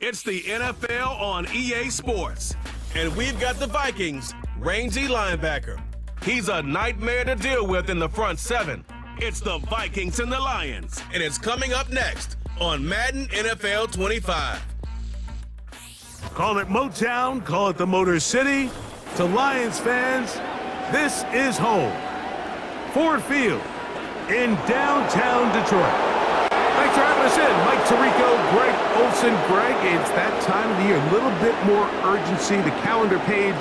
It's the NFL on EA Sports. And we've got the Vikings, rangy linebacker. He's a nightmare to deal with in the front seven. It's the Vikings and the Lions, and it's coming up next on Madden NFL 25. Call it Motown, call it the Motor City. To Lions fans, this is home. Ford Field in downtown Detroit. Thanks for having us in. Mike Tirico, Greg Olson. Greg, it's that time of the year. A little bit more urgency. The calendar page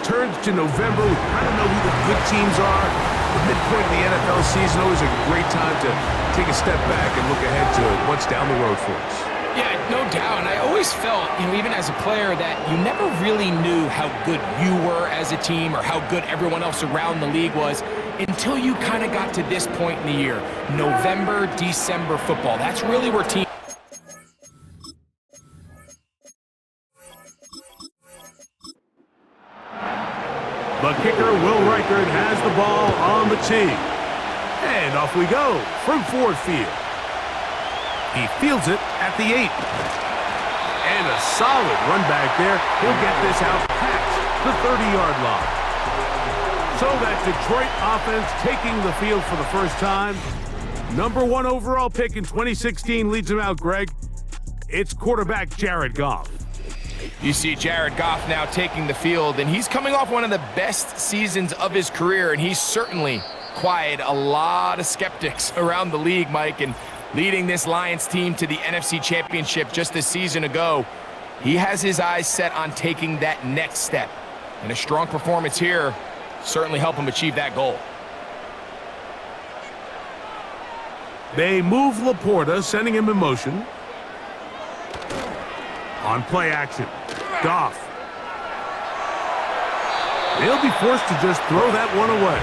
turns to November. We kind of know who the good teams are. The midpoint of the NFL season, always a great time to take a step back and look ahead to what's down the road for us. Yeah, no doubt. And I always felt, even as a player, that you never really knew how good you were as a team or how good everyone else around the league was until you kind of got to this point in the year. November, December football. That's really where teams... The kicker, Will Reichert, has the ball on the tee. And off we go from Ford Field. He fields it at the 8. And a solid run back there. He'll get this out past the 30-yard line. So that Detroit offense taking the field for the first time. Number 1 overall pick in 2016 leads him out, Greg. It's quarterback Jared Goff. You see Jared Goff now taking the field, and he's coming off one of the best seasons of his career, and he's certainly quieted a lot of skeptics around the league, Mike, and leading this Lions team to the NFC Championship just a season ago. He has his eyes set on taking that next step, and a strong performance here certainly help him achieve that goal. They move Laporta, sending him in motion. On play action, Goff. They'll be forced to just throw that one away.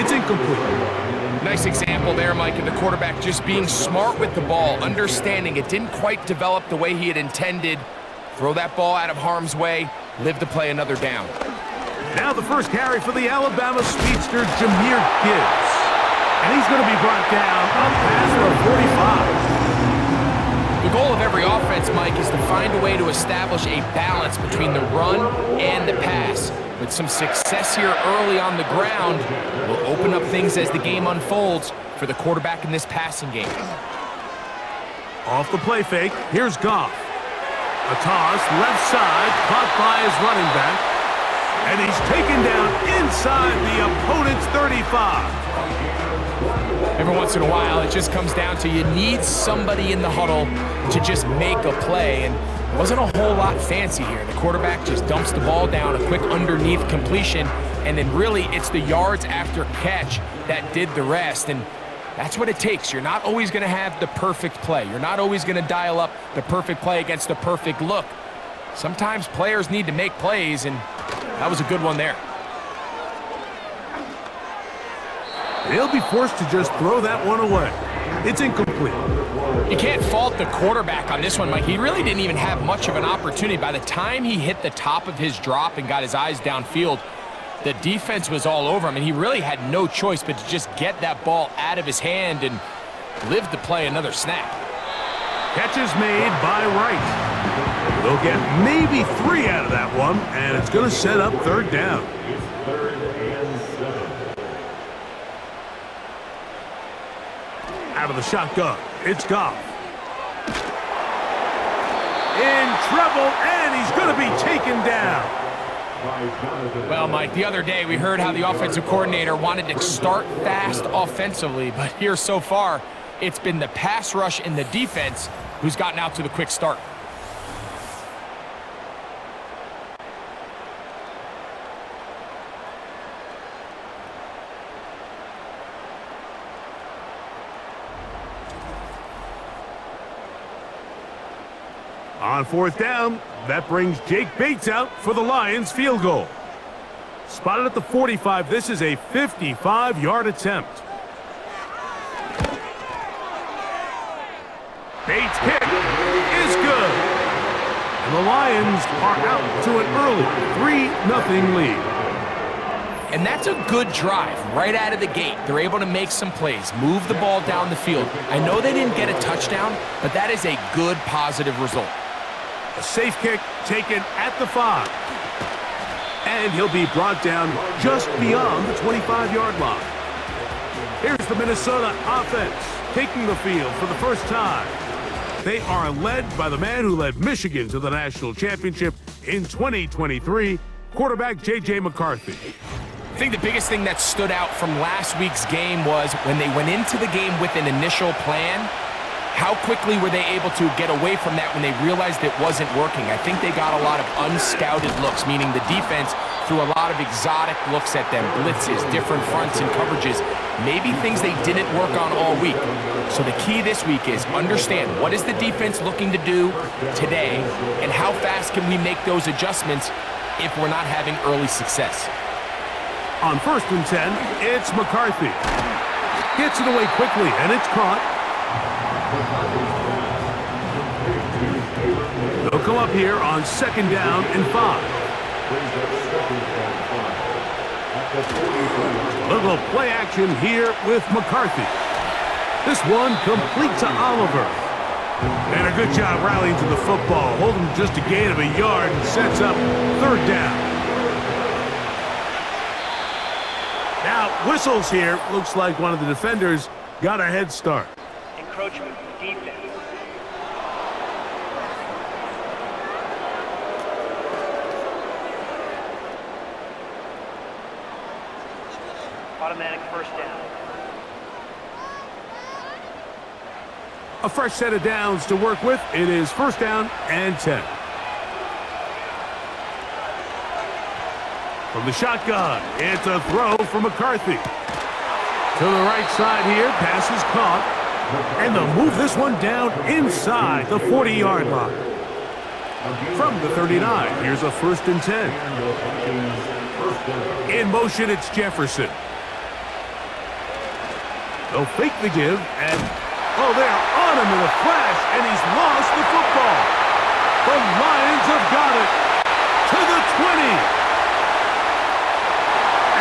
It's incomplete. Nice example there, Mike, of the quarterback just being smart with the ball, understanding it didn't quite develop the way he had intended. Throw that ball out of harm's way, live to play another down. Now the first carry for the Alabama speedster, Jahmyr Gibbs. And he's going to be brought down up past the 45. The goal of every offense, Mike, is to find a way to establish a balance between the run and the pass. With some success here early on the ground, will open up things as the game unfolds for the quarterback in this passing game. Off the play fake, here's Goff. A toss, left side, caught by his running back. And he's taken down inside the opponent's 35. Every once in a while, it just comes down to you need somebody in the huddle to just make a play. And it wasn't a whole lot fancy here. The quarterback just dumps the ball down, a quick underneath completion, and then really it's the yards after catch that did the rest. And that's what it takes. You're not always going to have the perfect play. You're not always going to dial up the perfect play against the perfect look. Sometimes players need to make plays, and that was a good one there. They'll be forced to just throw that one away. It's incomplete. You can't fault the quarterback on this one, Mike. He really didn't even have much of an opportunity. By the time he hit the top of his drop and got his eyes downfield, the defense was all over him, and he really had no choice but to just get that ball out of his hand and live to play another snap. Catch is made by Wright. They'll get maybe 3 out of that one, and it's going to set up third down. Out of the shotgun, it's Goff. In trouble, and he's going to be taken down. Well, Mike, the other day we heard how the offensive coordinator wanted to start fast offensively, but here so far, it's been the pass rush and the defense who's gotten out to the quick start. On fourth down, that brings Jake Bates out for the Lions field goal. Spotted at the 45, this is a 55-yard attempt. Bates' kick is good. And the Lions are out to an early 3-0 lead. And that's a good drive right out of the gate. They're able to make some plays, move the ball down the field. I know they didn't get a touchdown, but that is a good positive result. A safe kick taken at the 5. And he'll be brought down just beyond the 25-yard line. Here's the Minnesota offense taking the field for the first time. They are led by the man who led Michigan to the national championship in 2023, quarterback J.J. McCarthy. I think the biggest thing that stood out from last week's game was when they went into the game with an initial plan, how quickly were they able to get away from that when they realized it wasn't working? I think they got a lot of unscouted looks, meaning the defense threw a lot of exotic looks at them, blitzes, different fronts and coverages, maybe things they didn't work on all week. So the key this week is understand what is the defense looking to do today and how fast can we make those adjustments if we're not having early success. On 1st and 10, it's McCarthy. Gets it away quickly, and it's caught. They'll come up here on 2nd down and 5. Little play action here with McCarthy. This one complete to Oliver. And a good job rallying to the football. Holding just a gain of a yard and sets up 3rd down. Now, whistles here. Looks like one of the defenders got a head start. Encroachment defense. Automatic 1st down. A fresh set of downs to work with. It is 1st down and 10. From the shotgun, it's a throw for McCarthy. To the right side here, pass is caught. And they'll move this one down inside the 40-yard line. From the 39, here's a 1st and 10. In motion, it's Jefferson. They'll fake the give, and oh, they're on him in a flash, and he's lost the football. The Lions have got it to the 20.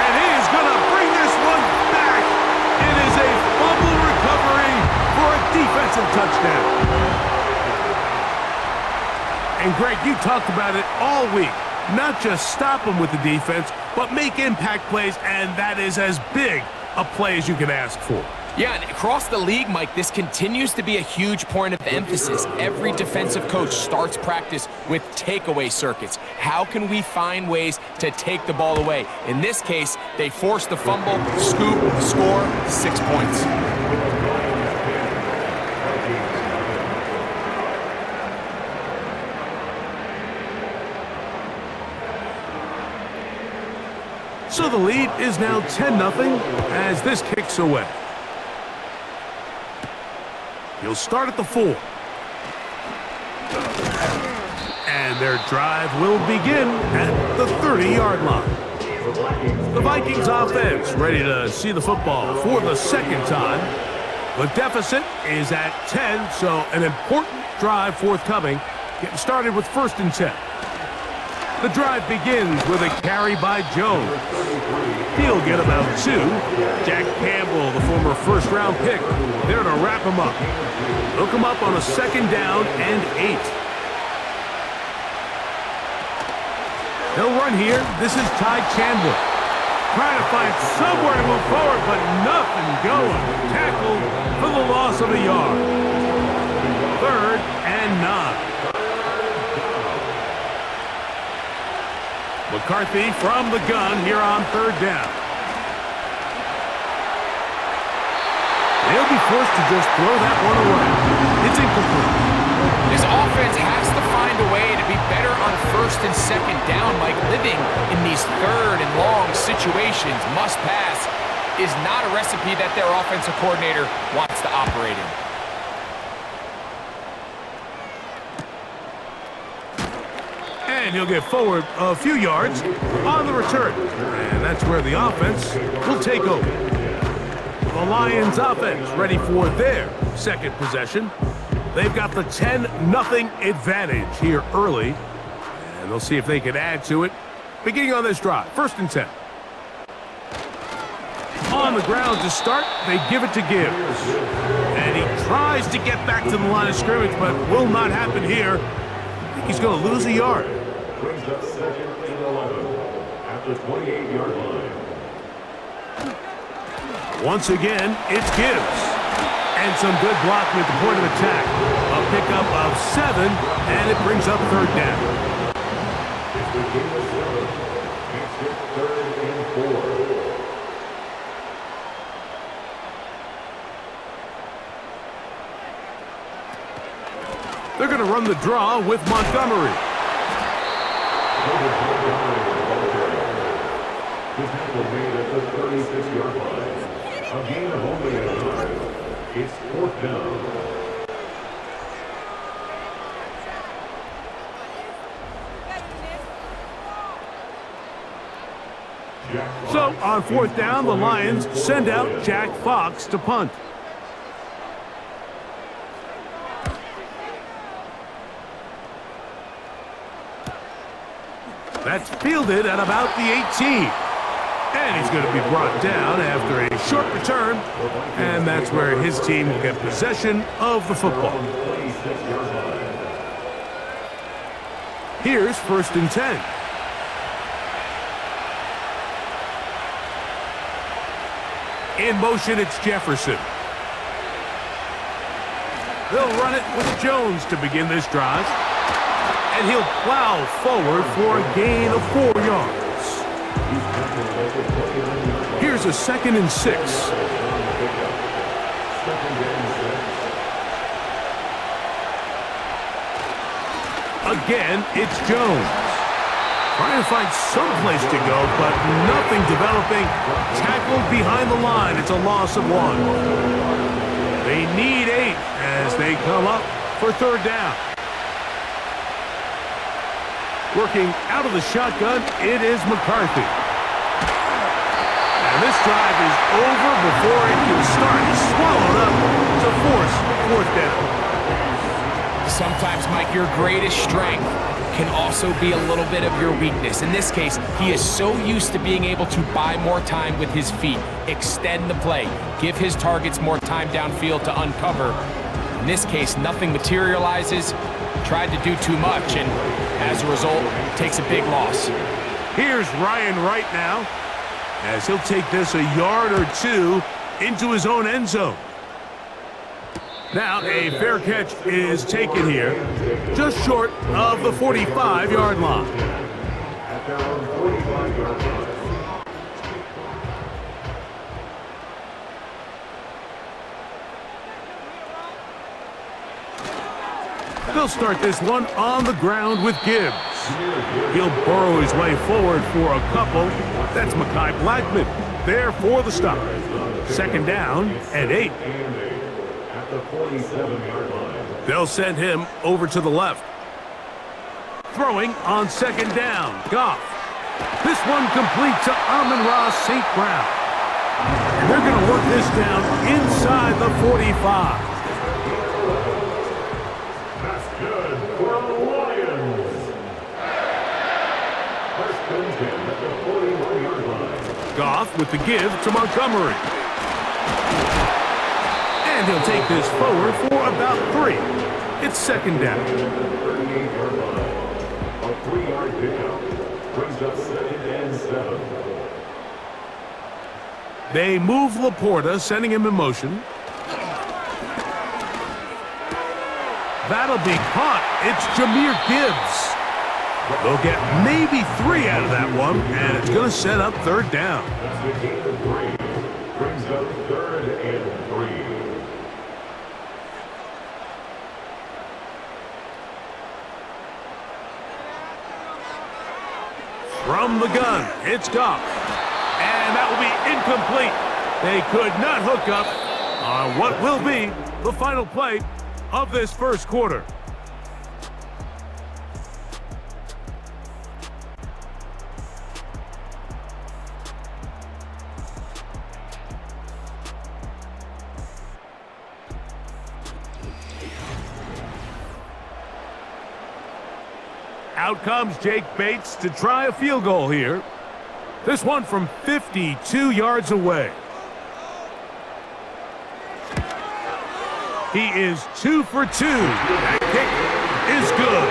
And he is going to bring this one back. It is a fumble recovery for a defensive touchdown. And Greg, you talked about it all week. Not just stop them with the defense, but make impact plays, and that is as big a play as you can ask for. Yeah, and across the league, Mike, this continues to be a huge point of emphasis. Every defensive coach starts practice with takeaway circuits. How can we find ways to take the ball away? In this case, they forced the fumble, scoop, score, 6 points. So the lead is now 10-0 as this kicks away. He'll start at the 4. And their drive will begin at the 30-yard line. The Vikings offense ready to see the football for the 2nd time. The deficit is at 10, so an important drive forthcoming. Getting started with 1st and 10. The drive begins with a carry by Jones. He'll get about 2. Jack Campbell, the former 1st-round pick, there to wrap him up. He'll come up on a 2nd down and 8. They'll run here. This is Ty Chandler. Trying to find somewhere to move forward, but nothing going. Tackled for the loss of a yard. 3rd and 9. McCarthy from the gun here on 3rd down. They'll be forced to just throw that one away. It's incomplete. This offense has to find a way to be better on 1st and 2nd down. Like living in these 3rd and long situations, must pass, is not a recipe that their offensive coordinator wants to operate in. And he'll get forward a few yards on the return. And that's where the offense will take over. The Lions offense ready for their 2nd possession. They've got the 10-0 advantage here early. And they'll see if they can add to it. Beginning on this drive, 1st and 10. On the ground to start, they give it to Gibbs. And he tries to get back to the line of scrimmage, but will not happen here. he's going to lose a yard. Brings up second and 11 at the 28-yard line. Once again, it's Gibbs. And some good blocking at the point of attack. A pickup of 7, and it brings up third down. It's the game of 7. Makes it 3rd and 4. They're going to run the draw with Montgomery. The tackle made at the 36-yard line. A gain of only a yard. It's 4th down. So on 4th down, the Lions send out Jack Fox to punt. That's fielded at about the 18. And he's going to be brought down after a short return. And that's where his team will get possession of the football. Here's 1st and 10. In motion, it's Jefferson. They'll run it with Jones to begin this drive. And he'll plow forward for a gain of 4 yards. Here's a 2nd and 6. Again, it's Jones. Trying to find some place to go, but nothing developing. Tackled behind the line. It's a loss of 1. They need 8 as they come up for 3rd down. Working out of the shotgun, it is McCarthy. And this drive is over before it can start. He's swallowed up to force 4th down. Sometimes, Mike, your greatest strength can also be a little bit of your weakness. In this case, he is so used to being able to buy more time with his feet, extend the play, give his targets more time downfield to uncover. In this case, nothing materializes, tried to do too much, and as a result, takes a big loss. Here's Ryan Wright now, as he'll take this a yard or 2 into his own end zone. Now a fair catch is taken here, just short of the 45-yard line. At their own 45-yard line. They'll start this one on the ground with Gibbs. He'll burrow his way forward for a couple. That's Mekhi Blackman there for the stop. 2nd down and 8. At the 47-yard line. They'll send him over to the left. Throwing on 2nd down, Goff. This one complete to Amon-Ra St. Brown. And they're going to work this down inside the 45. Good for the Lions. 1st and 10 at the 41-yard line. Goff with the give to Montgomery. And he'll take this forward for about 3. It's 2nd down. 38-yard line. A 3-yard pickup brings up 2nd and 7. They move Laporta, sending him in motion. That'll be caught. It's Jahmyr Gibbs. They'll get maybe 3 out of that one, and it's going to set up 3rd down. That's the gain of 3. Brings up 3rd and 3. From the gun, it's Goff. And that will be incomplete. They could not hook up on what will be the final play of this 1st quarter. Out comes Jake Bates to try a field goal here. This one from 52 yards away. He is 2 for 2. That kick is good.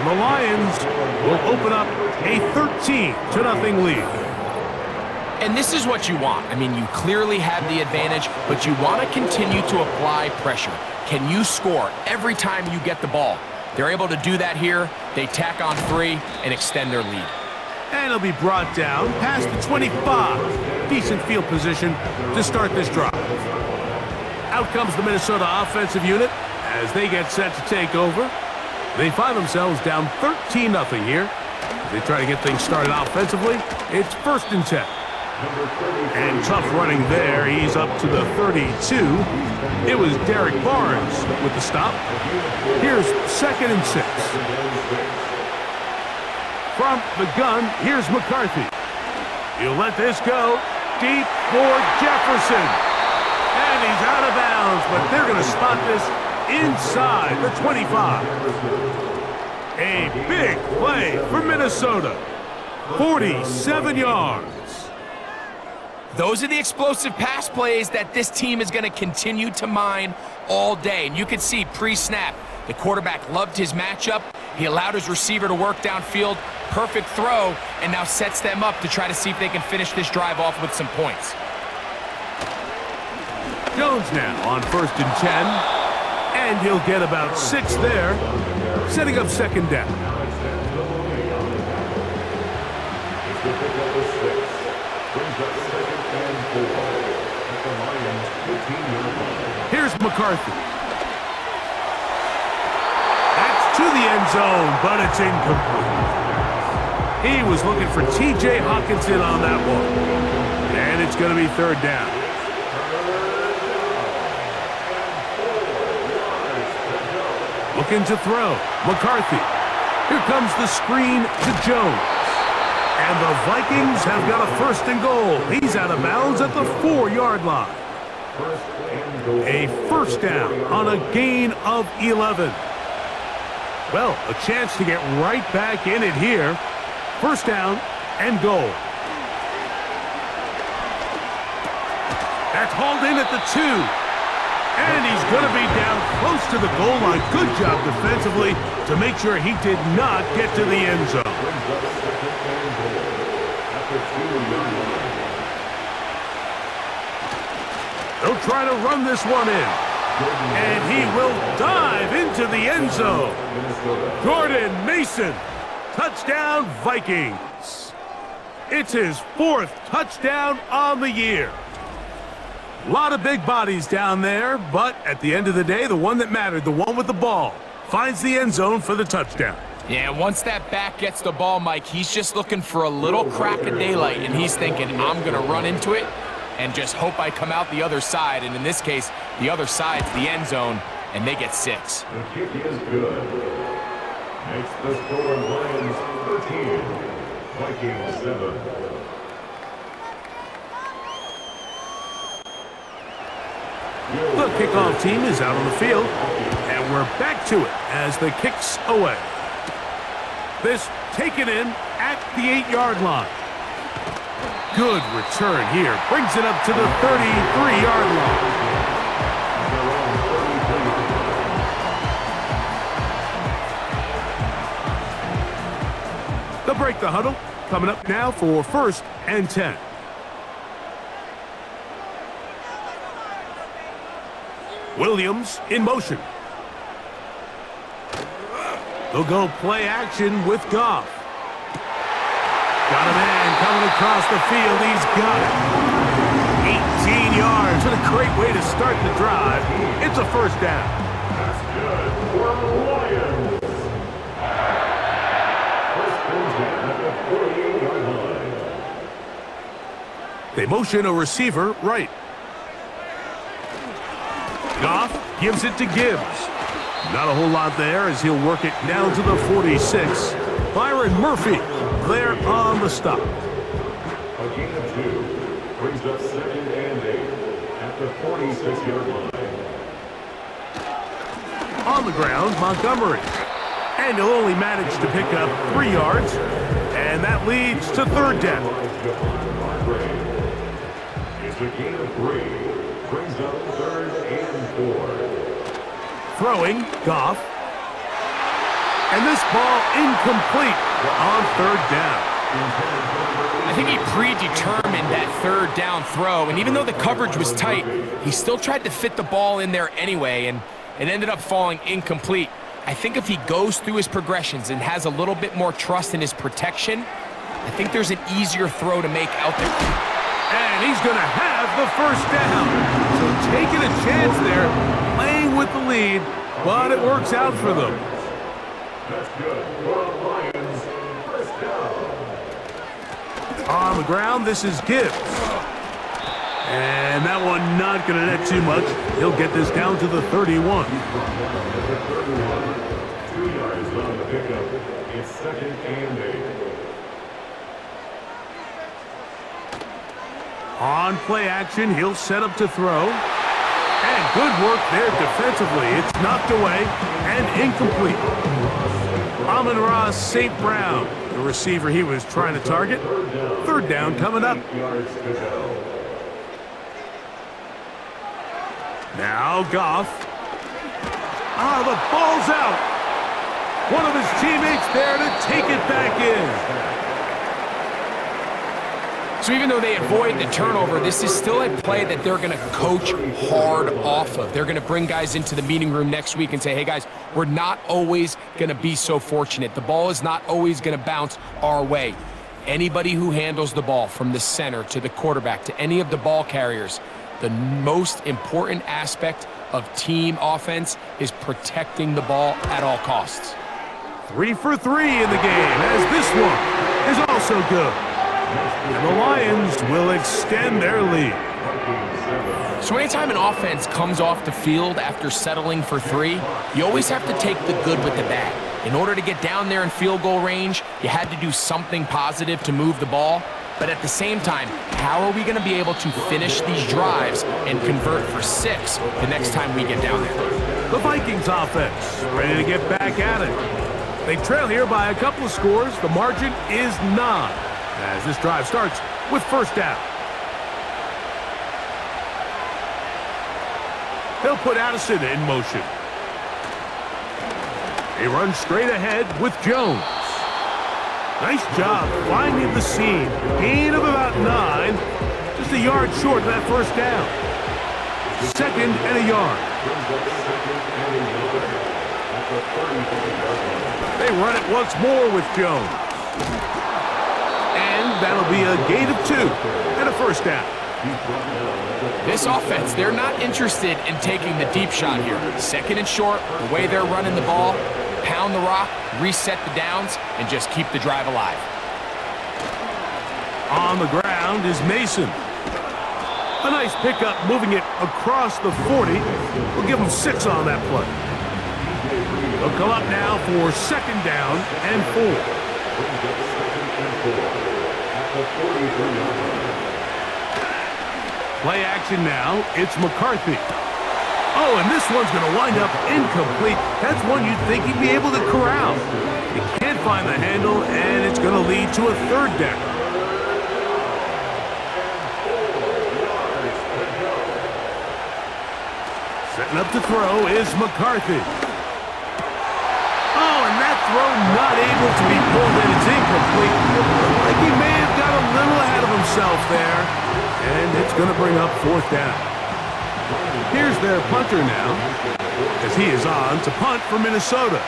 And the Lions will open up a 13-0 lead. And this is what you want. I mean, you clearly have the advantage, but you want to continue to apply pressure. Can you score every time you get the ball? They're able to do that here. They tack on 3 and extend their lead. And it'll be brought down past the 25. Decent field position to start this drive. Out comes the Minnesota offensive unit as they get set to take over. They find themselves down 13-0 here. As they try to get things started offensively, it's 1st and 10. And tough running there. He's up to the 32. It was Derek Barnes with the stop. Here's 2nd and 6. From the gun, here's McCarthy. He'll let this go. Deep for Jefferson. And he's out of bounds, but they're going to spot this inside the 25. A big play for Minnesota. 47 yards. Those are the explosive pass plays that this team is going to continue to mine all day. And you can see pre-snap, the quarterback loved his matchup. He allowed his receiver to work downfield. Perfect throw, and now sets them up to try to see if they can finish this drive off with some points. Jones now on 1st and 10. And he'll get about 6 there, setting up 2nd down. Here's McCarthy. That's to the end zone, but it's incomplete. He was looking for T.J. Hawkinson on that one. And it's going to be 3rd down. Looking to throw. McCarthy. Here comes the screen to Jones. And the Vikings have got a 1st and goal. He's out of bounds at the 4-yard line. A 1st down on a gain of 11. Well, a chance to get right back in it here. 1st down and goal. That's hauled in at the 2. And he's going to be down close to the goal line. Good job defensively to make sure he did not get to the end zone. They'll try to run this one in. And he will dive into the end zone. Jordan Mason. Touchdown, Vikings. It's his 4th touchdown on the year. A lot of big bodies down there, but at the end of the day, the one that mattered, the one with the ball, finds the end zone for the touchdown. Yeah, once that back gets the ball, Mike, he's just looking for a little crack of daylight, and he's thinking, I'm going to run into it and just hope I come out the other side. And in this case, the other side's the end zone, and they get 6. The kick is good. Makes the score Lions 13, Vikings 7. The kickoff team is out on the field, and we're back to it as the kick's away. This taken in at the 8-yard line. Good return here. Brings it up to the 33-yard line. They'll break the huddle. Coming up now for 1st and 10. Williams in motion. They'll go play action with Goff. Got a man coming across the field. He's got it. 18 yards. What a great way to start the drive. It's a 1st down. That's good for the Lions. First down at the 48-yard line. They motion a receiver right. Goff gives it to Gibbs. Not a whole lot there as he'll work it down to the 46. Byron Murphy there on the stop. A gain of 2 brings up 2nd and 8 at the 46-yard line. On the ground, Montgomery. And he'll only manage to pick up 3 yards. And that leads to 3rd down. It's a gain of 3. Brings up 3rd and 4. Throwing, Goff. And this ball incomplete on third down. I think he predetermined that third down throw, and even though the coverage was tight, he still tried to fit the ball in there anyway, and it ended up falling incomplete. I think if he goes through his progressions and has a little bit more trust in his protection, I think there's an easier throw to make out there. And he's going to have the first down. So taking a chance there, playing with the lead, but it works out for them. That's good. For the Lions, first down. On the ground, this is Gibbs. And that one not going to net too much. He'll get this down to the 31. 2 yards on the pickup. It's 2nd and 8. On play action, he'll set up to throw. And good work there defensively. It's knocked away and incomplete. Amon-Ra St. Brown, the receiver he was trying to target. Third down coming up. 8 yards to go. Now Goff. The ball's out. One of his teammates there to take it back in. So even though they avoid the turnover, this is still a play that they're going to coach hard off of. They're going to bring guys into the meeting room next week and say, hey guys, we're not always going to be so fortunate. The ball is not always going to bounce our way. Anybody who handles the ball from the center to the quarterback to any of the ball carriers, the most important aspect of team offense is protecting the ball at all costs. 3 for 3 in the game, as this one is also good. And the Lions will extend their lead. So anytime an offense comes off the field after settling for 3, you always have to take the good with the bad. In order to get down there in field goal range, you had to do something positive to move the ball. But at the same time, how are we going to be able to finish these drives and convert for 6 the next time we get down there? The Vikings offense ready to get back at it. They trail here by a couple of scores. The margin is 9 as this drive starts with first down. They'll put Addison in motion. They run straight ahead with Jones. Nice job finding the seam. Gain of about 9. Just a yard short of that first down. 2nd and a yard. They run it once more with Jones. And that'll be a gain of 2 and a first down. This offense, they're not interested in taking the deep shot here. 2nd and short, the way they're running the ball, pound the rock, reset the downs, and just keep the drive alive. On the ground is Mason. A nice pickup moving it across the 40. We'll give him 6 on that play. They'll come up now for 2nd down and 4. Play action now. It's McCarthy. Oh, and this one's going to wind up incomplete. That's one you'd think he'd be able to corral. He can't find the handle, and it's going to lead to a 3rd down. Setting up to throw is McCarthy. Oh, and that throw not able to be pulled in. It's incomplete. Like he may have got a little ahead of himself there, and it's going to bring up 4th down. Here's their punter now, as he is on to punt for Minnesota.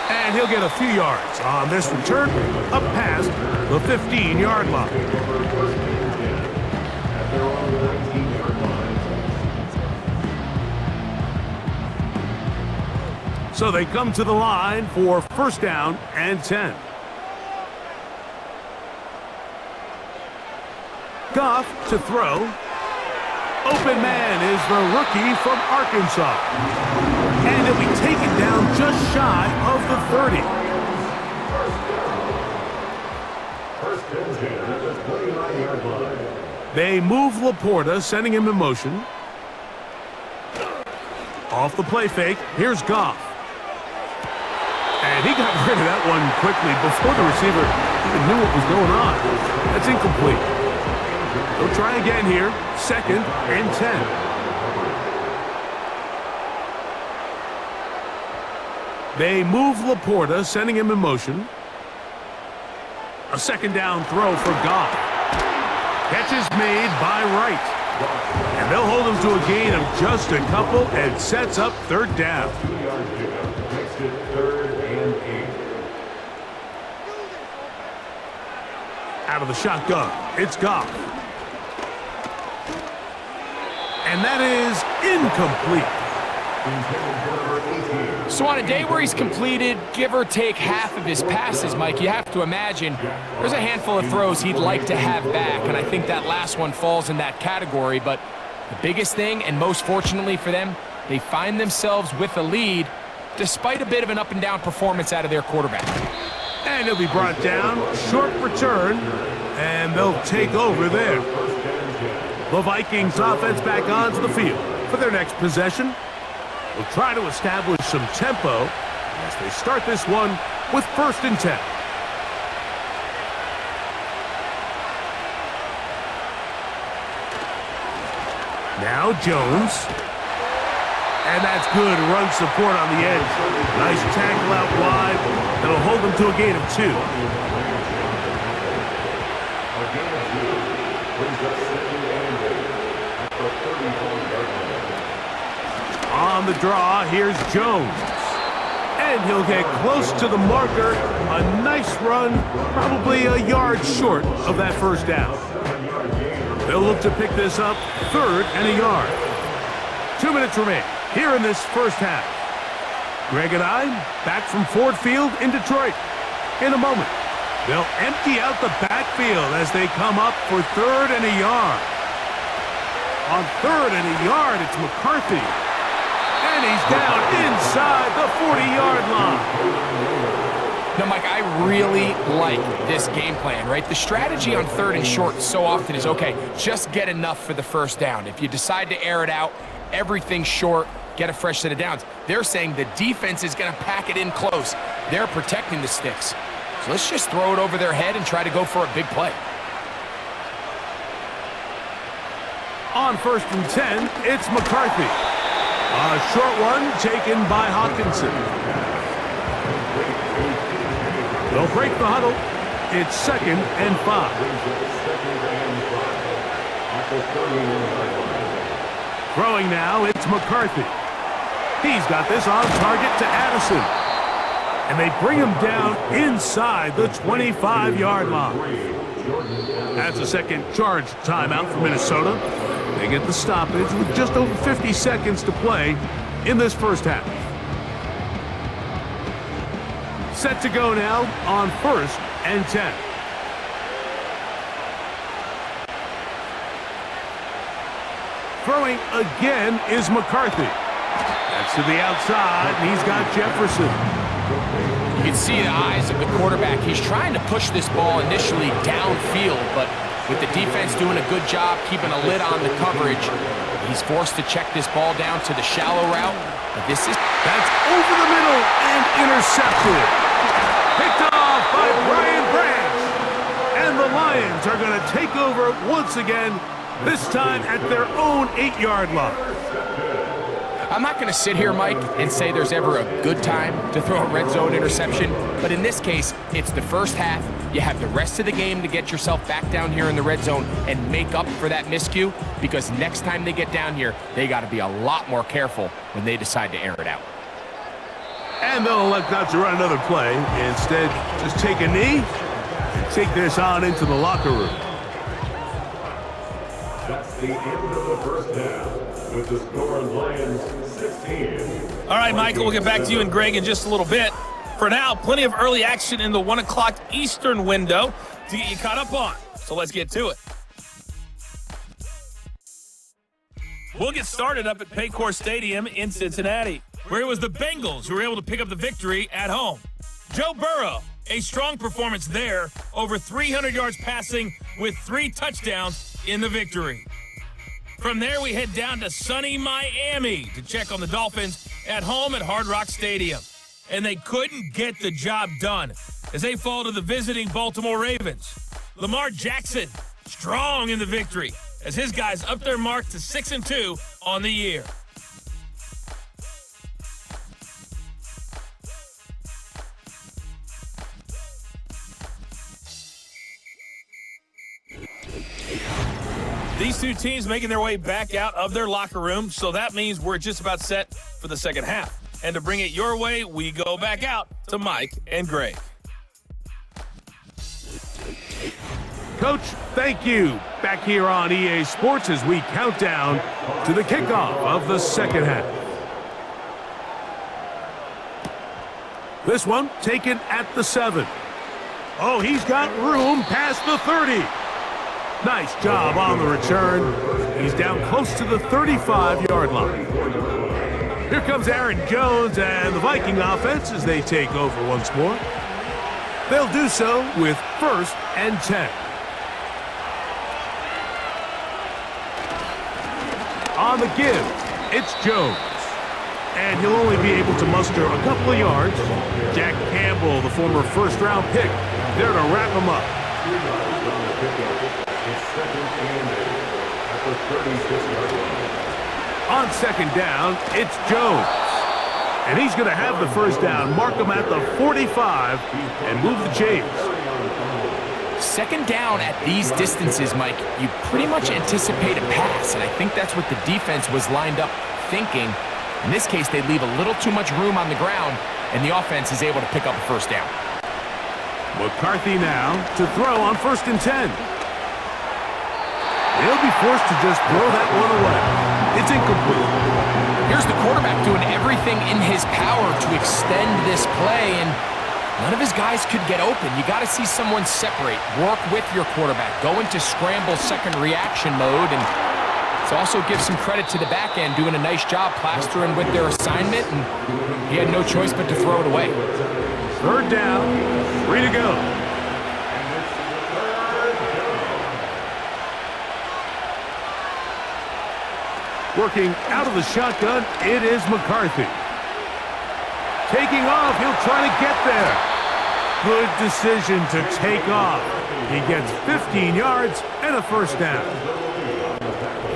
And he'll get a few yards on this return, up past the 15-yard line. So they come to the line for first down and 10. Goff to throw. Open man is the rookie from Arkansas. And he'll be taken down just shy of the 30. First and 10 at the 29-yard line. They move Laporta, sending him in motion. Off the play fake, here's Goff. And he got rid of that one quickly before the receiver even knew what was going on. That's incomplete. They'll try again here. 2nd and 10. They move Laporta, sending him in motion. A 2nd down throw for Goff. Catch is made by Wright. And they'll hold him to a gain of just a couple and sets up 3rd down. 2-yard pickup makes it 3rd and 8. Out of the shotgun, it's Goff. And that is incomplete. So on a day where he's completed, give or take half of his passes, Mike, you have to imagine there's a handful of throws he'd like to have back, and I think that last one falls in that category. But the biggest thing, and most fortunately for them, they find themselves with a lead despite a bit of an up-and-down performance out of their quarterback. And he'll be brought down. Short return, and they'll take over there. The Vikings offense back onto the field for their next possession. Will try to establish some tempo as they start this one with 1st and 10. Now Jones. And that's good run support on the edge. Nice tackle out wide. That'll hold them to a gain of 2. A gain of 2 brings up 2nd and 8 at the 34-yard line. On the draw, here's Jones. And he'll get close to the marker. A nice run, probably a yard short of that 1st down. They'll look to pick this up 3rd and a yard. 2 minutes remain here in this 1st half. Greg and I back from Ford Field in Detroit. In a moment, they'll empty out the backfield as they come up for 3rd and a yard. On 3rd and a yard, it's McCarthy. And he's down inside the 40-yard line. Now, Mike, I really like this game plan, right? The strategy on 3rd and short so often is, okay, just get enough for the 1st down. If you decide to air it out, everything short, get a fresh set of downs. They're saying the defense is going to pack it in close. They're protecting the sticks. So let's just throw it over their head and try to go for a big play. On 1st and 10, it's McCarthy. A short one taken by Hawkinson. They'll break the huddle. It's 2nd and 5. Throwing now, it's McCarthy. He's got this on target to Addison. And they bring him down inside the 25-yard line. That's a 2nd charge timeout for Minnesota. They get the stoppage with just over 50 seconds to play in this 1st half. Set to go now on 1st and 10. Throwing again is McCarthy. That's to the outside, and he's got Jefferson. You can see the eyes of the quarterback. He's trying to push this ball initially downfield, but with the defense doing a good job keeping a lid on the coverage, he's forced to check this ball down to the shallow route. But that's over the middle and intercepted. Picked off by Brian Branch. And the Lions are going to take over once again, this time at their own 8-yard line. I'm not going to sit here, Mike, and say there's ever a good time to throw a red zone interception, but in this case, it's the 1st half. You have the rest of the game to get yourself back down here in the red zone and make up for that miscue, because next time they get down here, they got to be a lot more careful when they decide to air it out. And they'll elect not to run another play. Instead, just take a knee and take this on into the locker room. That's the end of the 1st half. With the score, Lions 16. All right, Michael, we'll get back to you and Greg in just a little bit. For now, plenty of early action in the 1 o'clock Eastern window to get you caught up on. So let's get to it. We'll get started up at Paycor Stadium in Cincinnati, where it was the Bengals who were able to pick up the victory at home. Joe Burrow, a strong performance there, over 300 yards passing with 3 touchdowns in the victory. From there, we head down to sunny Miami to check on the Dolphins at home at Hard Rock Stadium. And they couldn't get the job done as they fall to the visiting Baltimore Ravens. Lamar Jackson, strong in the victory as his guys up their mark to 6-2 on the year. These two teams making their way back out of their locker room, so that means we're just about set for the second half. And to bring it your way, we go back out to Mike and Greg. Coach, thank you. Back here on EA Sports as we count down to the kickoff of the second half. This one taken at the 7. Oh, he's got room past the 30. Nice job on the return. He's down close to the 35-yard line. Here comes Aaron Jones and the Viking offense as they take over once more. They'll do so with 1st and 10. On the give, it's Jones. And he'll only be able to muster a couple of yards. Jack Campbell, the former first-round pick, there to wrap him up. On second down, it's Jones. And he's going to have the first down, mark him at the 45, and move the chains. Second down at these distances, Mike, you pretty much anticipate a pass, and I think that's what the defense was lined up thinking. In this case, they leave a little too much room on the ground, and the offense is able to pick up a first down. McCarthy now to throw on 1st and 10. He'll be forced to just throw that one away. It's incomplete. Here's the quarterback doing everything in his power to extend this play, and none of his guys could get open. You got to see someone separate, work with your quarterback, go into scramble second reaction mode, and to also give some credit to the back end, doing a nice job plastering with their assignment, and he had no choice but to throw it away. 3rd down, 3 to go. Working out of the shotgun, it is McCarthy. Taking off, he'll try to get there. Good decision to take off. He gets 15 yards and a first down.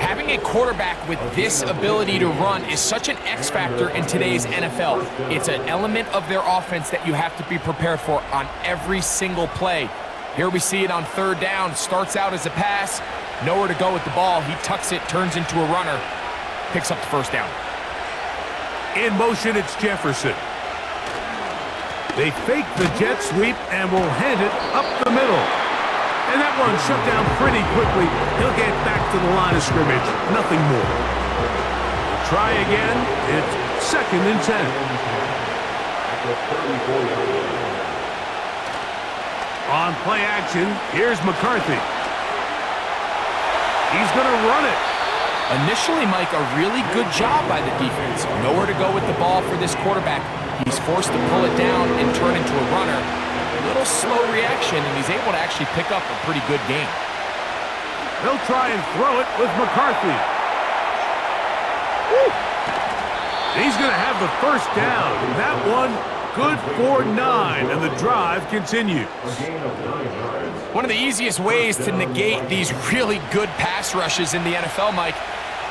Having a quarterback with this ability to run is such an X factor in today's NFL. It's an element of their offense that you have to be prepared for on every single play. Here we see it on 3rd down. Starts out as a pass, nowhere to go with the ball. He tucks it, turns into a runner, picks up the first down. In motion, it's Jefferson. They fake the jet sweep and will hand it up the middle. And that one shut down pretty quickly. He'll get back to the line of scrimmage. Nothing more. We'll try again. It's 2nd and 10. On play action, here's McCarthy. He's going to run it. Initially, Mike, a really good job by the defense. Nowhere to go with the ball for this quarterback. He's forced to pull it down and turn into a runner. A little slow reaction, and he's able to actually pick up a pretty good game. They'll try and throw it with McCarthy. Woo! He's going to have the first down. That one good for 9, and the drive continues. One of the easiest ways to negate these really good pass rushes in the NFL, Mike,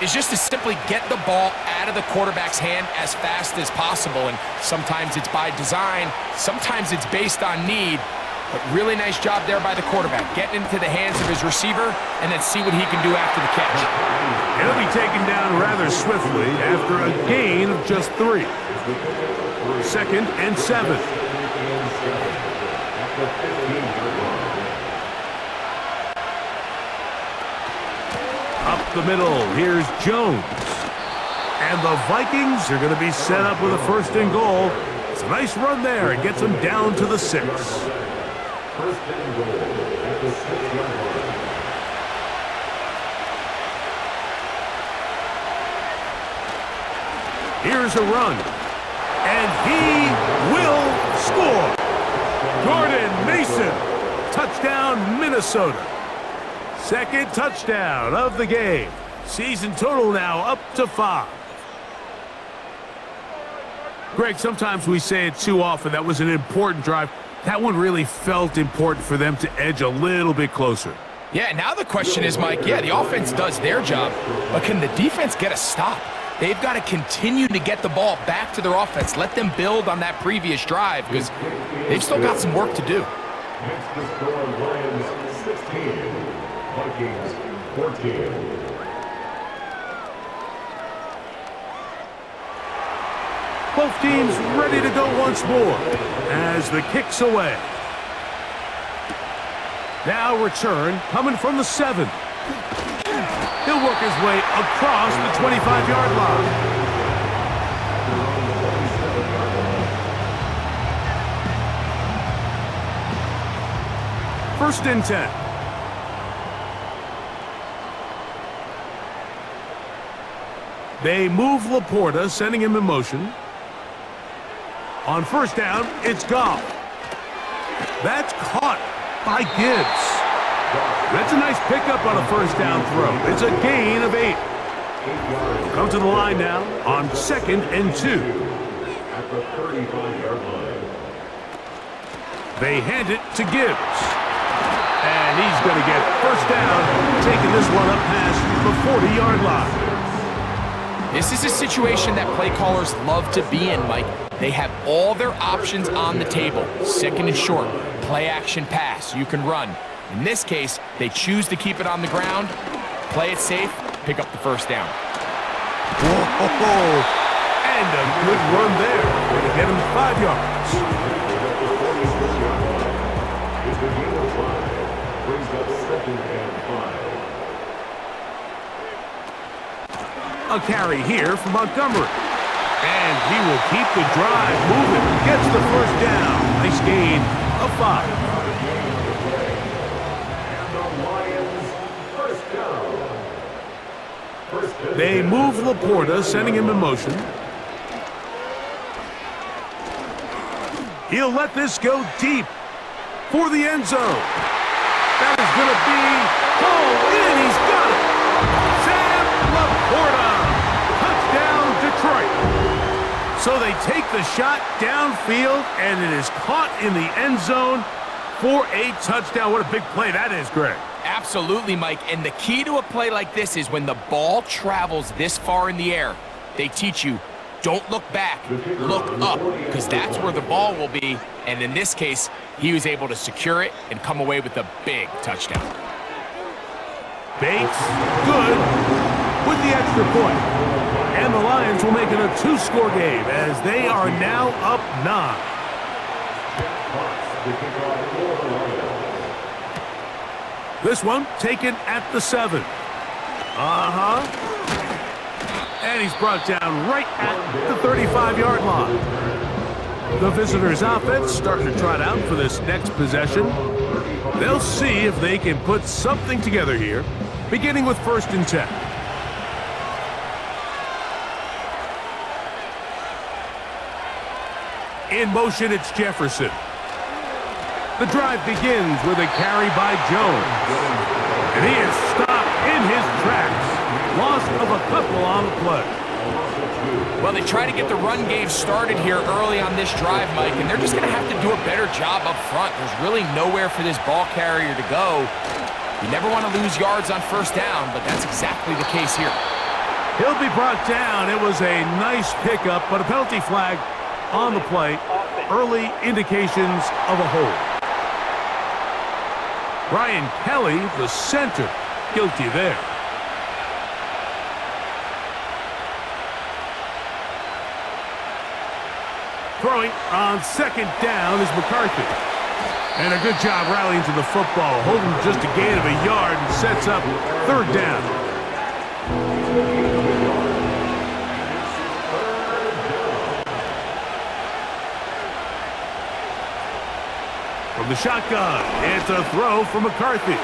is just to simply get the ball out of the quarterback's hand as fast as possible. And sometimes it's by design, sometimes it's based on need. But really nice job there by the quarterback, getting into the hands of his receiver and then see what he can do after the catch. He'll be taken down rather swiftly after a gain of just 3. 2nd and 7. Up the middle, here's Jones. And the Vikings are going to be set up with a 1st and goal. It's a nice run there. It gets them down to the 6. 1st and goal at the 6-yard line. Here's a run. And he will score. Jordan Mason. Touchdown, Minnesota. 2nd touchdown of the game. Season total now up to 5. Greg, sometimes we say it too often. That was an important drive. That one really felt important for them to edge a little bit closer. Yeah, now the question is, Mike, yeah, the offense does their job, but can the defense get a stop? They've got to continue to get the ball back to their offense. Let them build on that previous drive because they've still got some work to do. Next to score, Lions 16, Vikings 14. Both teams ready to go once more as the kick's away. Now return coming from the 7. He'll work his way across the 25-yard line. First and 10. They move Laporta, sending him in motion. On first down, it's Goff. That's caught by Gibbs. That's a nice pickup on a first down throw. It's a gain of 8. Come to the line now on 2nd and 2. At the 35-yard line. They hand it to Gibbs. And he's going to get first down, taking this one up past the 40-yard line. This is a situation that play callers love to be in, Mike. They have all their options on the table. 2nd and short, play action pass, you can run. In this case, they choose to keep it on the ground, play it safe, pick up the first down. Whoa, and a good run there. Going to get him 5 yards. It's a gain of 5. Brings up 2nd and 5. A carry here for Montgomery. And he will keep the drive moving. Gets the first down. Nice gain of 5. They move Laporta, sending him in motion. He'll let this go deep for the end zone. That is going to be hauled in. He's got it. Sam Laporta. Touchdown, Detroit. So they take the shot downfield, and it is caught in the end zone for a touchdown. What a big play that is, Greg. Absolutely, Mike. And the key to a play like this is when the ball travels this far in the air, they teach you, don't look back, look up, because that's where the ball will be. And in this case, he was able to secure it and come away with a big touchdown. Bates, good, with the extra point. And the Lions will make it a 2-score game as they are now up 9. This one taken at the 7. And he's brought down right at the 35-yard line. The visitors' offense starting to trot out for this next possession. They'll see if they can put something together here, beginning with 1st and 10. In motion, it's Jefferson. The drive begins with a carry by Jones. And he is stopped in his tracks. Loss of a couple on the play. Well, they try to get the run game started here early on this drive, Mike, and they're just going to have to do a better job up front. There's really nowhere for this ball carrier to go. You never want to lose yards on first down, but that's exactly the case here. He'll be brought down. It was a nice pickup, but a penalty flag on the play. Early indications of a hold. Brian Kelly, the center, guilty there. Throwing on 2nd down is McCarthy. And a good job rallying to the football, holding just a gain of a yard and sets up 3rd down. From the shotgun, it's a throw for McCarthy.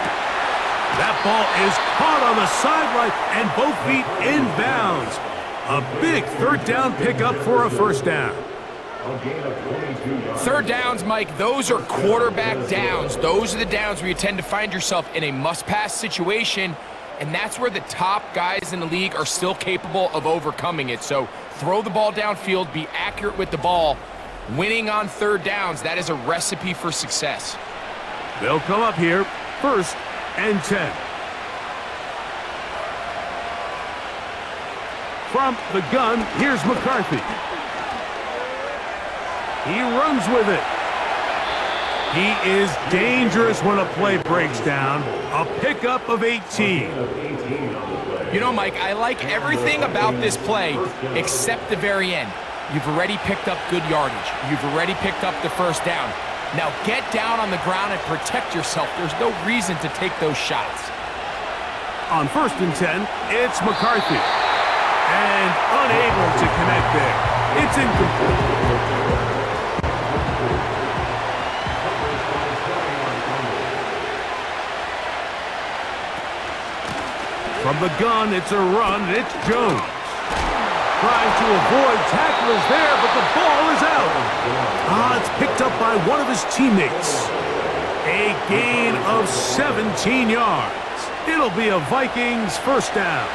That ball is caught on the sideline and both feet inbounds. A big 3rd down pickup for a 1st down. 3rd downs, Mike, those are quarterback downs. Those are the downs where you tend to find yourself in a must-pass situation, and that's where the top guys in the league are still capable of overcoming it. So throw the ball downfield, be accurate with the ball. Winning on 3rd downs, that is a recipe for success. They'll come up here 1st and 10. From the gun, here's McCarthy. He runs with it. He is dangerous when a play breaks down. A pickup of 18. You know, Mike, I like everything about this play except the very end. You've already picked up good yardage. You've already picked up the first down. Now get down on the ground and protect yourself. There's no reason to take those shots. On 1st and 10, it's McCarthy. And unable to connect there. It's incomplete. From the gun, it's a run, and it's Jones. Trying to avoid tacklers there, but the ball is out. It's picked up by one of his teammates. A gain of 17 yards. It'll be a Vikings first down.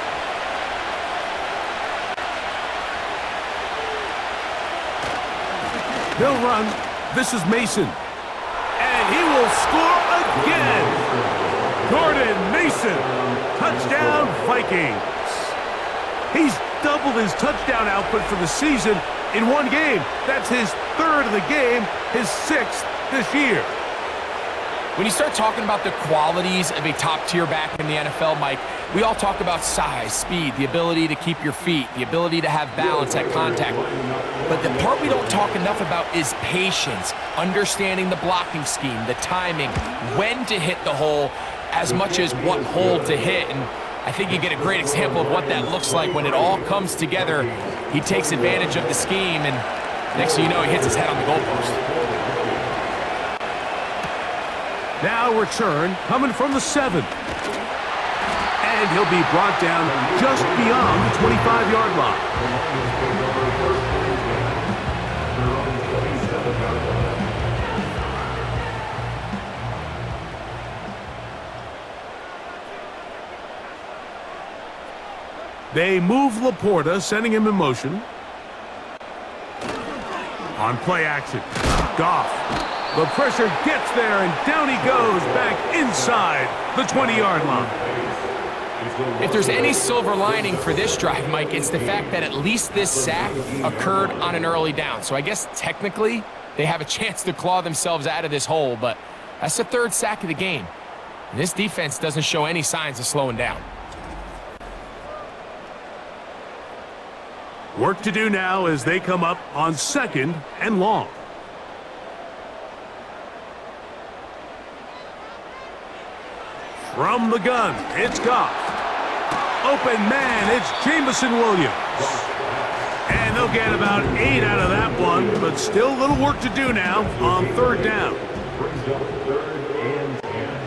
They'll run. This is Mason. And he will score again. Jordan Mason. Touchdown, Vikings. He's doubled his touchdown output for the season in one game. That's his 3rd of the game, his 6th this year. When you start talking about the qualities of a top-tier back in the NFL, Mike, we all talk about size, speed, the ability to keep your feet, the ability to have balance at contact. But the part we don't talk enough about is patience, understanding the blocking scheme, the timing, when to hit the hole, as much as what hole to hit. And I think you get a great example of what that looks like when it all comes together. He takes advantage of the scheme, and next thing you know, he hits his head on the goalpost. Now return coming from the 7. And he'll be brought down just beyond the 25-yard line. They move Laporta, sending him in motion. On play action, Goff. The pressure gets there, and down he goes back inside the 20-yard line. If there's any silver lining for this drive, Mike, it's the fact that at least this sack occurred on an early down. So I guess technically they have a chance to claw themselves out of this hole, but that's the 3rd sack of the game. And this defense doesn't show any signs of slowing down. Work to do now as they come up on 2nd and long. From the gun, it's Goff. Open man, it's Jamison Williams. And they'll get about 8 out of that one, but still a little work to do now on 3rd down. Brings up 3rd and 10.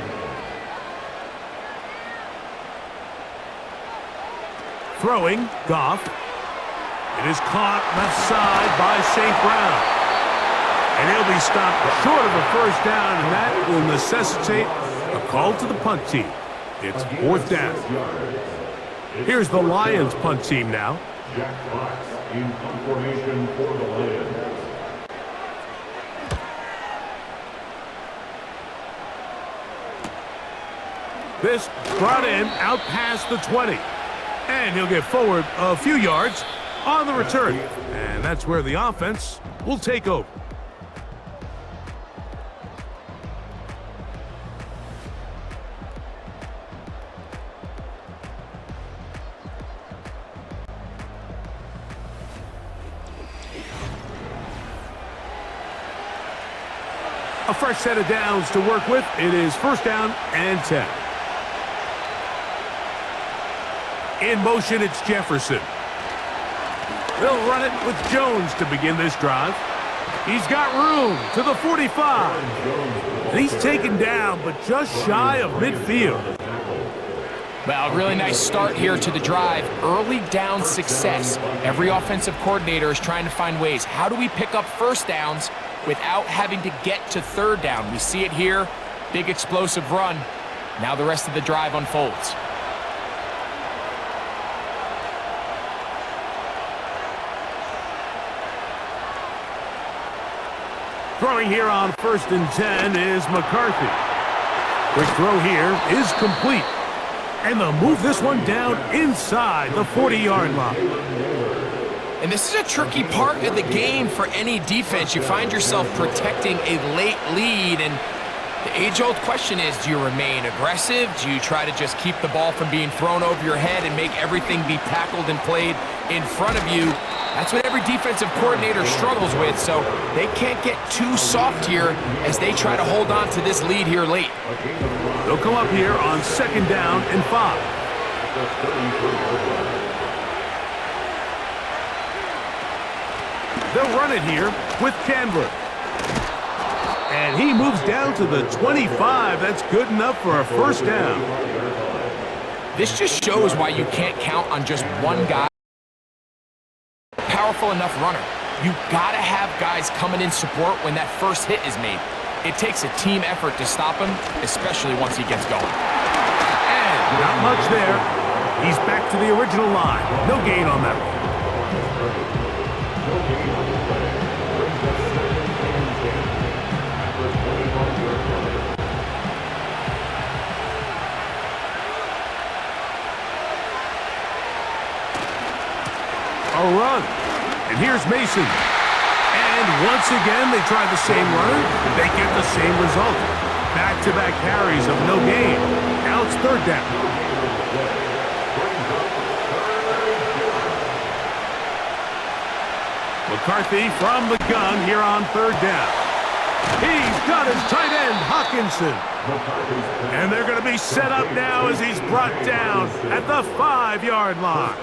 Throwing, Goff. It is caught left side by St. Brown. And he'll be stopped short of a first down, and that will necessitate a call to the punt team. It's 4th down. Here's the Lions punt team now. Jack Fox in punt formation for the Lions. This brought in out past the 20. And he'll get forward a few yards on the return. And that's where the offense will take over. A fresh set of downs to work with. It is 1st down and 10. In motion, it's Jefferson. They'll run it with Jones to begin this drive. He's got room to the 45. And he's taken down, but just shy of midfield. Well, a really nice start here to the drive. Early down success. Every offensive coordinator is trying to find ways. How do we pick up first downs without having to get to 3rd down? We see it here. Big explosive run. Now the rest of the drive unfolds. Throwing here on 1st and 10 is McCarthy. Quick throw here is complete. And they'll move this one down inside the 40-yard line. And this is a tricky part of the game for any defense. You find yourself protecting a late lead, and the age-old question is, do you remain aggressive? Do you try to just keep the ball from being thrown over your head and make everything be tackled and played in front of you? That's what every defensive coordinator struggles with, so they can't get too soft here as they try to hold on to this lead here late. They'll come up here on 2nd down and 5. They'll run it here with Chandler. And he moves down to the 25. That's good enough for a 1st down. This just shows why you can't count on just one guy. Powerful enough runner. You gotta have guys coming in support when that first hit is made. It takes a team effort to stop him, especially once he gets going. And not much there. He's back to the original line. No gain on that one. A run. And here's Mason. And once again, they try the same run. They get the same result. Back-to-back carries of no gain. Now it's 3rd down. McCarthy from the gun here on 3rd down. He's got his tight end, Hawkinson. And they're going to be set up now as he's brought down at the 5-yard line.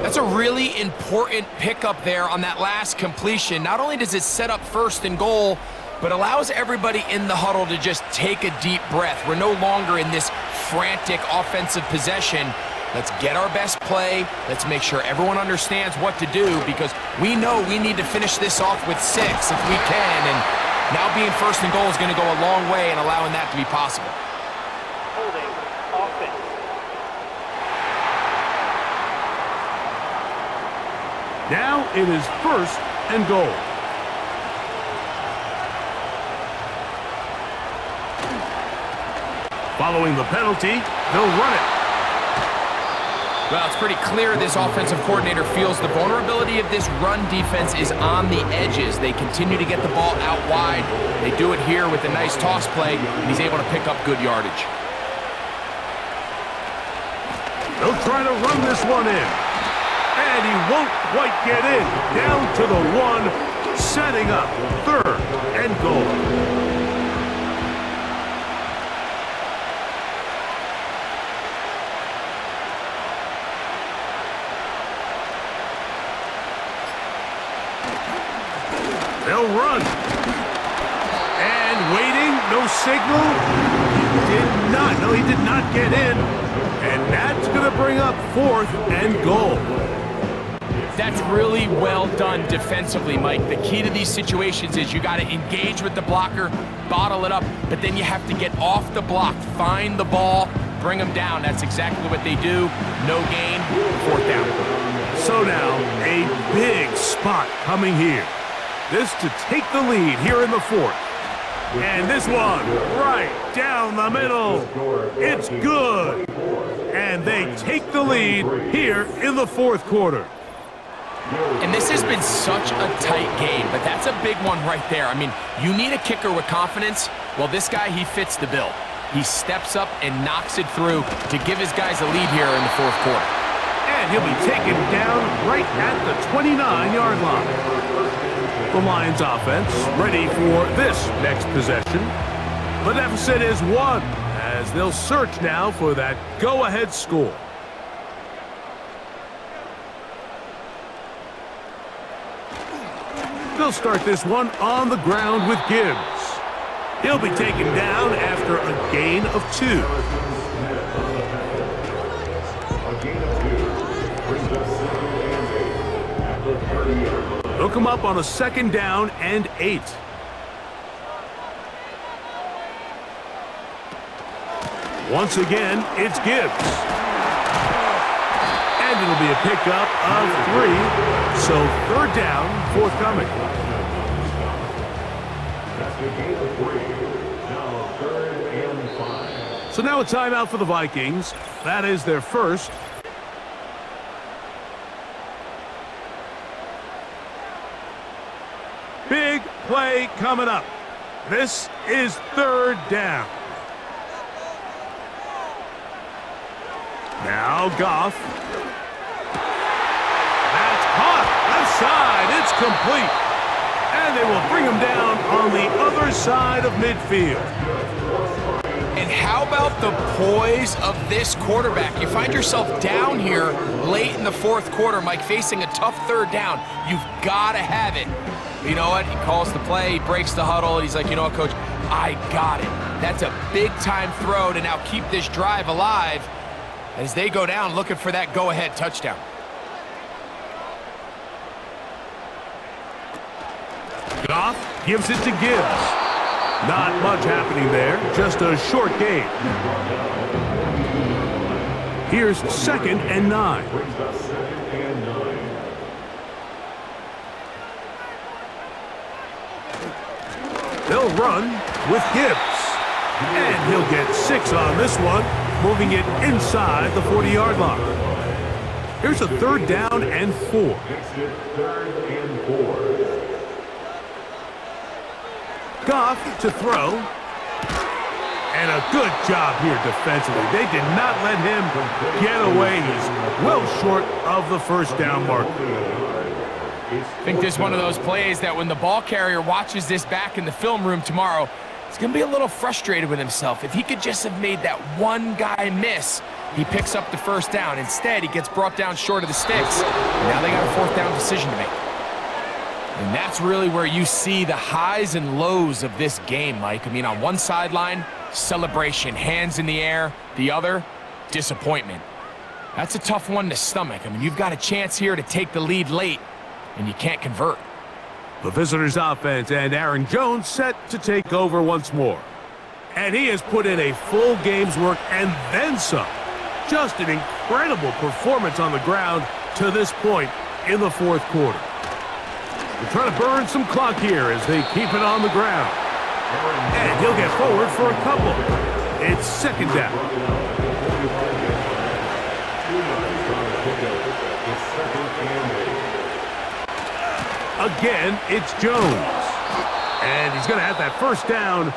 That's a really important pickup there on that last completion. Not only does it set up 1st and goal, but allows everybody in the huddle to just take a deep breath. We're no longer in this frantic offensive possession. Let's get our best play. Let's make sure everyone understands what to do, because we know we need to finish this off with 6 if we can. And now being 1st and goal is going to go a long way in allowing that to be possible. Holding offense. Now it is 1st and goal. Following the penalty, they'll run it. Well, it's pretty clear this offensive coordinator feels the vulnerability of this run defense is on the edges. They continue to get the ball out wide. They do it here with a nice toss play, and he's able to pick up good yardage. They'll try to run this one in. And he won't quite get in. Down to the 1, setting up 3rd and goal. They'll run. And waiting, no signal. He did not get in. And that's going to bring up 4th and goal. That's really well done defensively, Mike. The key to these situations is you got to engage with the blocker, bottle it up, but then you have to get off the block, find the ball, bring them down. That's exactly what they do. No gain, 4th down. So now, a big spot coming here. This to take the lead here in the 4th. And this one, right down the middle. It's good. And they take the lead here in the 4th quarter. And this has been such a tight game, but that's a big one right there. I mean, you need a kicker with confidence. Well, this guy, he fits the bill. He steps up and knocks it through to give his guys a lead here in the 4th quarter. And he'll be taken down right at the 29-yard line. The Lions offense ready for this next possession. The deficit is 1 as they'll search now for that go-ahead score. They'll start this one on the ground with Gibbs. He'll be taken down after a gain of 2. A gain of 2 brings us 2nd and 8 at the 30-yard line. They'll come up on a 2nd down and 8. Once again, it's Gibbs. And it'll be a pickup of 3. So 3rd down, forthcoming. That's the gain of 3. Now 3rd and So now a timeout for the Vikings. That is their first. Big play coming up. This is third down. Now Goff. That's caught. Left side. It's complete. And they will bring him down on the other side of midfield. And how about the poise of this quarterback? You find yourself down here late in the fourth quarter, Mike, facing a tough third down. You've got to have it. You know what? He calls the play, he breaks the huddle, and he's like, you know what, Coach? I got it. That's a big-time throw to now keep this drive alive as they go down looking for that go-ahead touchdown. Goff gives it to Gibbs. Not much happening there, just a short gain. Here's 2nd and 9. They'll run with Gibbs. And he'll get 6 on this one, moving it inside the 40-yard line. Here's a 3rd down and 4. Makes it 3rd and 4. Goff to throw. And a good job here defensively. They did not let him get away. He's well short of the first down mark. I think this is one of those plays that when the ball carrier watches this back in the film room tomorrow, he's going to be a little frustrated with himself. If he could just have made that one guy miss, he picks up the first down. Instead, he gets brought down short of the sticks. And now they got a 4th down decision to make. And that's really where you see the highs and lows of this game, Mike. I mean, on one sideline, celebration, hands in the air. The other, disappointment. That's a tough one to stomach. I mean, you've got a chance here to take the lead late, and you can't convert. The visitors' offense and Aaron Jones set to take over once more. And he has put in a full game's work and then some. Just an incredible performance on the ground to this point in the fourth quarter. They're trying to burn some clock here as they keep it on the ground. And he'll get forward for a couple. It's 2nd down. Again, it's Jones. And he's going to have that first down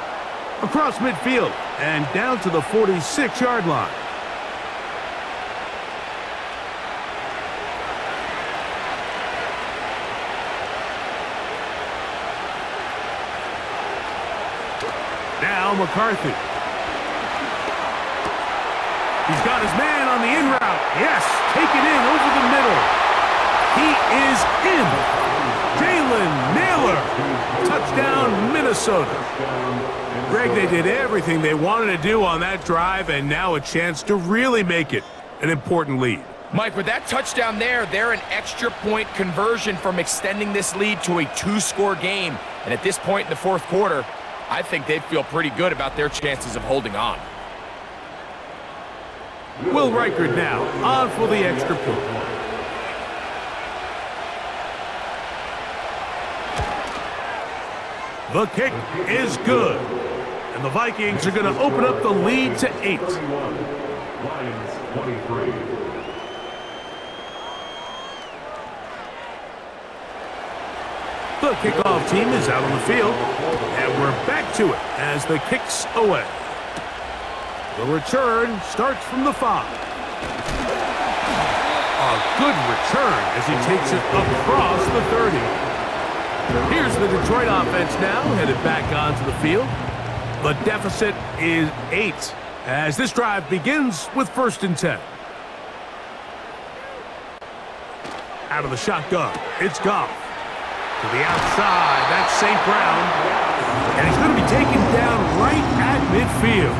across midfield and down to the 46-yard line. Now McCarthy. He's got his man on the in route. Yes, take it in over the middle. He is in. Jalen Naylor. Touchdown, Minnesota. Greg, they did everything they wanted to do on that drive, and now a chance to really make it an important lead. Mike, with that touchdown there, they're an extra point conversion from extending this lead to a 2-score game. And at this point in the fourth quarter, I think they'd feel pretty good about their chances of holding on. Will Reichard now on for the extra point. The kick is good. And the Vikings are going to open up the lead to 8. Lions 23. The kickoff team is out on the field, and we're back to it as the kick's away. The return starts from the 5. A good return as he takes it across the 30. Here's the Detroit offense now, headed back onto the field. The deficit is 8 as this drive begins with 1st and 10. Out of the shotgun, it's Goff. To the outside, that's St. Brown. And he's going to be taken down right at midfield.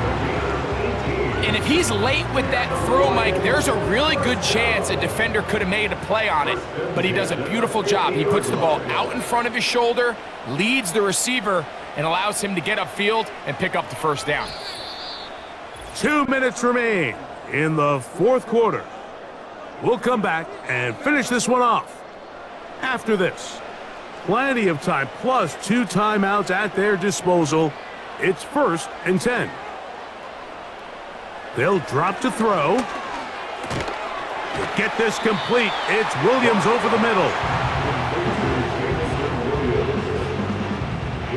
And if he's late with that throw, Mike, there's a really good chance a defender could have made a play on it, but he does a beautiful job. He puts the ball out in front of his shoulder, leads the receiver, and allows him to get upfield and pick up the first down. 2 minutes remain in the fourth quarter. We'll come back and finish this one off after this. Plenty of time, plus 2 timeouts at their disposal. It's 1st and 10. They'll drop to throw. To get this complete, it's Williams over the middle.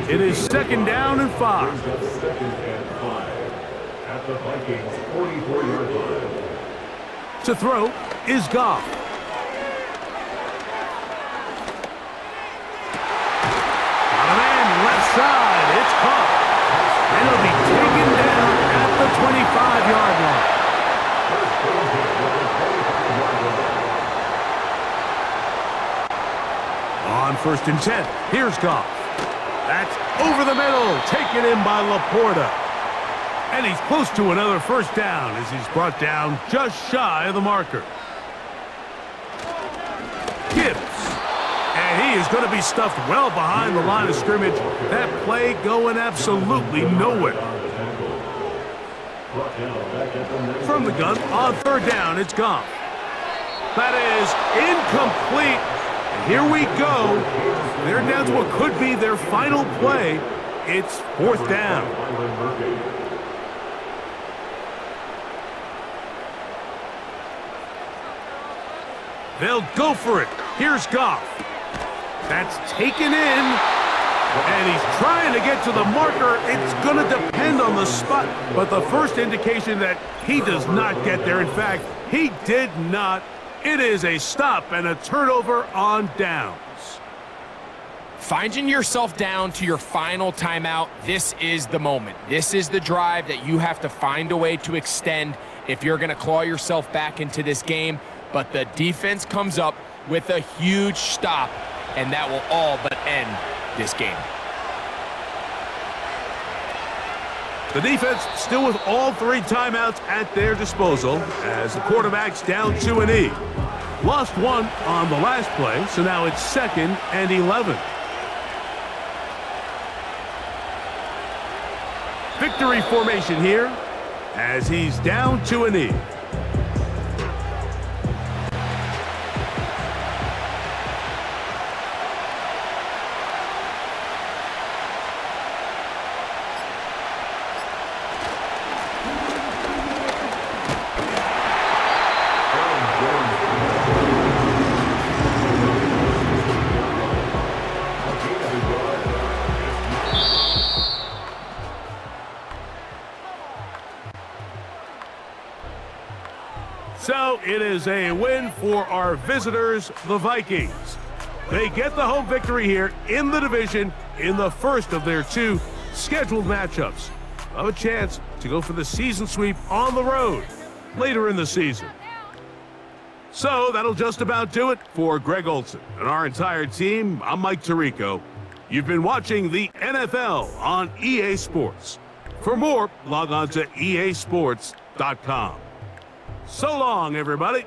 It is second down and 5. Second and 5 at the Vikings 44-yard line. To throw is Goff. On a man left side, it's caught. And it'll be taken down at the 25-yard line. On 1st and 10, here's Goff. That's over the middle, taken in by Laporta. And he's close to another first down as he's brought down just shy of the marker. Gibbs. And he is going to be stuffed well behind the line of scrimmage. That play going absolutely nowhere. From the gun, on 3rd down, it's Goff. That is incomplete. And here we go. They're down to what could be their final play. It's 4th down. They'll go for it. Here's Goff. That's taken in. And he's trying to get to the marker. It's going to depend on the spot. But the first indication that he does not get there. In fact, he did not. It is a stop and a turnover on downs. Finding yourself down to your final timeout, this is the moment. This is the drive that you have to find a way to extend if you're going to claw yourself back into this game. But the defense comes up with a huge stop, and that will all but end this game. The defense still with all 3 timeouts at their disposal as the quarterback's down 2 and E. Lost 1 on the last play, so now it's 2nd and 11. Victory formation here as he's down 2 and E. So it is a win for our visitors, the Vikings. They get the home victory here in the division in the first of their 2 scheduled matchups. Have a chance to go for the season sweep on the road later in the season. So that'll just about do it for Greg Olson and our entire team. I'm Mike Tirico. You've been watching the NFL on EA Sports. For more, log on to easports.com. So long, everybody.